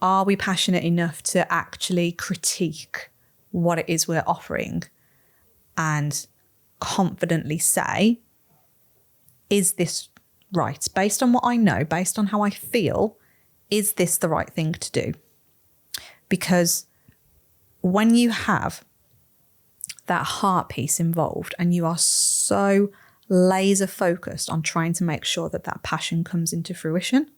are we passionate enough to actually critique what it is we're offering and confidently say, is this right? Based on what I know, based on how I feel, is this the right thing to do? Because when you have that heart piece involved and you are so laser focused on trying to make sure that that passion comes into fruition,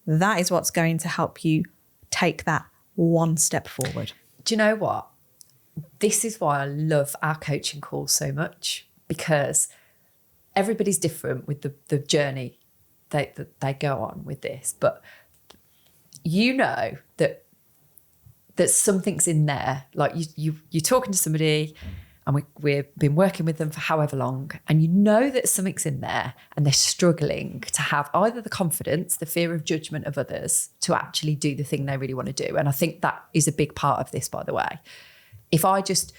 that is what's going to help you take that one step forward. Do you know what? This is why I love our coaching calls so much, because everybody's different with the journey that they go on with this. But you know that something's in there. Like you're talking to somebody and we've been working with them for however long, and you know that something's in there and they're struggling to have either the confidence, the fear of judgment of others to actually do the thing they really want to do. And I think that is a big part of this, by the way. If I just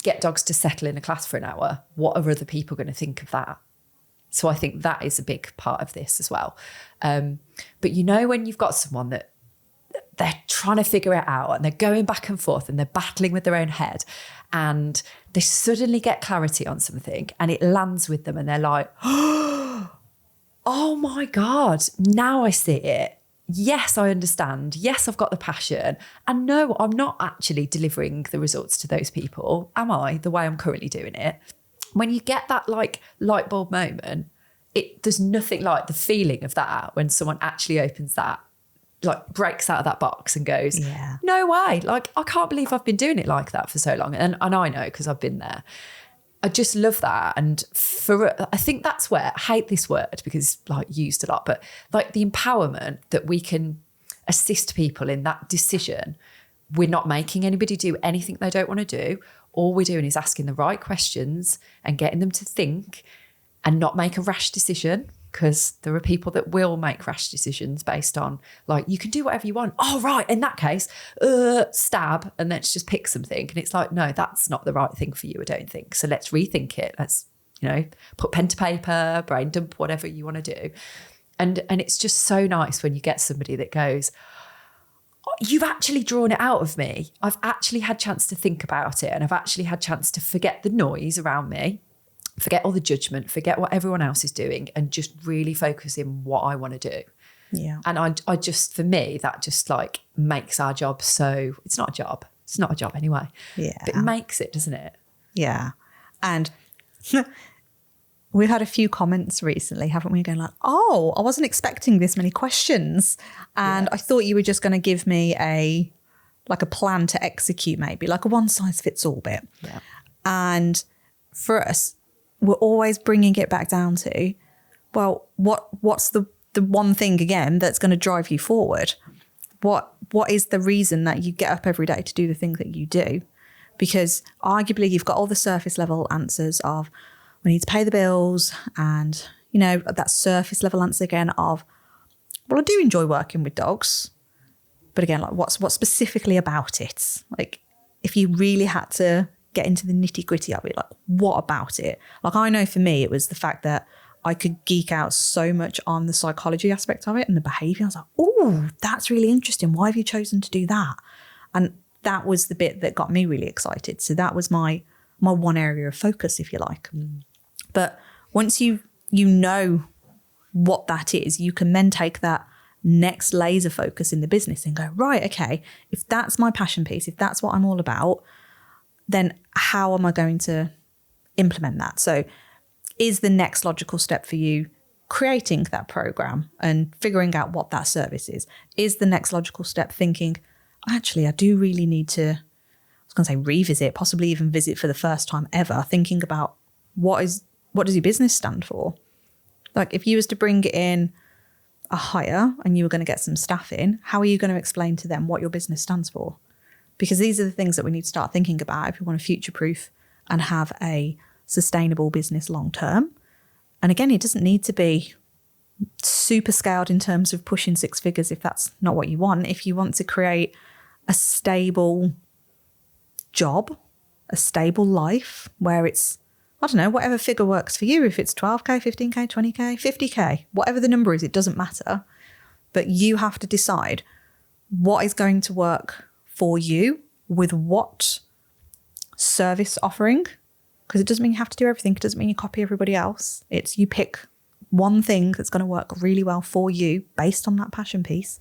get dogs to settle in a class for an hour, what are other people going to think of that? So I think that is a big part of this as well. But you know, when you've got someone that they're trying to figure it out and they're going back and forth and they're battling with their own head, and they suddenly get clarity on something and it lands with them and they're like, oh my God, now I see it. Yes, I understand. Yes, I've got the passion. And no, I'm not actually delivering the results to those people, am I, the way I'm currently doing it? When you get that like light bulb moment, there's nothing like the feeling of that when someone actually opens that, like breaks out of that box and goes, Yeah. No way. Like, I can't believe I've been doing it like that for so long. And I know, because I've been there. I just love that. And I think that's where, I hate this word because it's like used a lot, but like the empowerment that we can assist people in that decision. We're not making anybody do anything they don't want to do. All we're doing is asking the right questions and getting them to think and not make a rash decision, because there are people that will make rash decisions based on like, you can do whatever you want. Oh, right. In that case, stab, and let's just pick something. And it's like, no, that's not the right thing for you, I don't think. So let's rethink it. Let's, put pen to paper, brain dump, whatever you want to do. And it's just so nice when you get somebody that goes, oh, you've actually drawn it out of me. I've actually had chance to think about it, and I've actually had chance to forget the noise around me, forget all the judgment, forget what everyone else is doing, and just really focus in what I want to do. Yeah. And I just, for me, that just like makes our job so, it's not a job. It's not a job anyway. Yeah. But it makes it, doesn't it? Yeah. And we've had a few comments recently, haven't we? Going like, oh, I wasn't expecting this many questions. And I thought you were just going to give me a plan to execute, maybe like a one size fits all bit. Yeah. And for us, we're always bringing it back down to, well, what's the one thing again that's going to drive you forward? What is the reason that you get up every day to do the thing that you do? Because arguably you've got all the surface level answers of, we need to pay the bills, and that surface level answer again of, well, I do enjoy working with dogs, but again, like what's specifically about it? Like, if you really had to get into the nitty gritty of it, like what about it? Like, I know for me, it was the fact that I could geek out so much on the psychology aspect of it and the behavior. I was like, oh, that's really interesting. Why have you chosen to do that? And that was the bit that got me really excited. So that was my one area of focus, if you like. But once you know what that is, you can then take that next laser focus in the business and go, right, okay, if that's my passion piece, if that's what I'm all about, then how am I going to implement that? So is the next logical step for you creating that program and figuring out what that service is? Is the next logical step thinking, actually, I do really need to, I was going to say revisit, possibly even visit for the first time ever, thinking about what does your business stand for? Like, if you was to bring in a hire and you were going to get some staff in, how are you going to explain to them what your business stands for? Because these are the things that we need to start thinking about if we want to future-proof and have a sustainable business long term. And again, it doesn't need to be super scaled in terms of pushing six figures if that's not what you want. If you want to create a stable job, a stable life where it's, I don't know, whatever figure works for you. If it's 12K, 15K, 20K, 50K, whatever the number is, it doesn't matter. But you have to decide, what is going to work for you with what service offering, because it doesn't mean you have to do everything. It doesn't mean you copy everybody else. It's you pick one thing that's going to work really well for you based on that passion piece.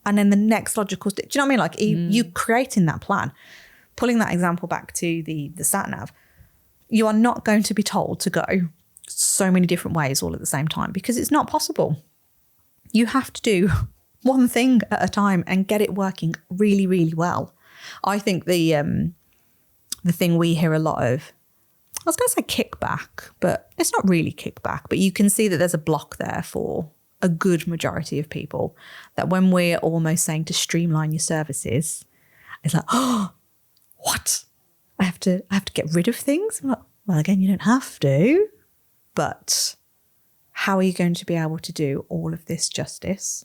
And then the next logical step, do you know what I mean? Like you creating that plan, pulling that example back to the sat nav, you are not going to be told to go so many different ways all at the same time, because it's not possible. You have to do one thing at a time and get it working really, really well. I think the thing we hear a lot of, I was going to say kickback, but it's not really kickback, but you can see that there's a block there for a good majority of people, that when we're almost saying to streamline your services, it's like, oh, what? I have to get rid of things? Well, again, you don't have to, but how are you going to be able to do all of this justice?